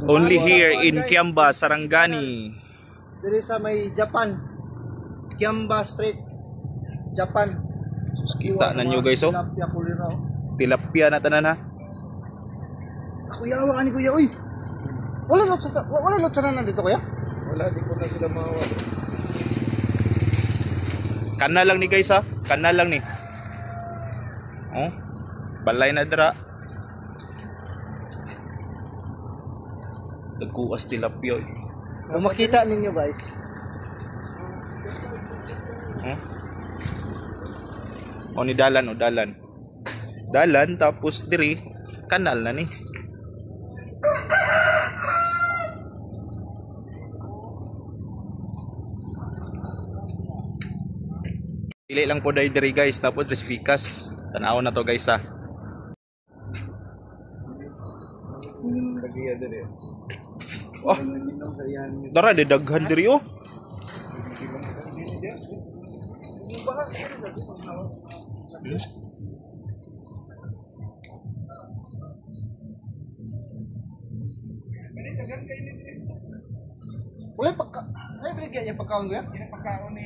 Only here in Kiamba, Sarangani. Diri sa may Japan. Kiamba Street, Japan. Kita na nyo guys, oh. Tilapia kulira, oh. Tilapia na tanan ha. Kuya, wala ni kuya, uy. Wala lotsa na dito kuya? Wala, di ko na sila mahawa. Kana lang ni guys ha. Kana lang ni. Oh. Balay na dira. Nagkuas tilapia. Kung makita ninyo guys. O ni dalan o dalan. Dalan tapos diri kanal na ni. Pili lang po diri guys, tapos respikas. Tanaw na to guys ha. Oh, dara de daghan diri oh. Wala pagka. Ay, binigyan niya pagkaon kuya? Pagkaon ni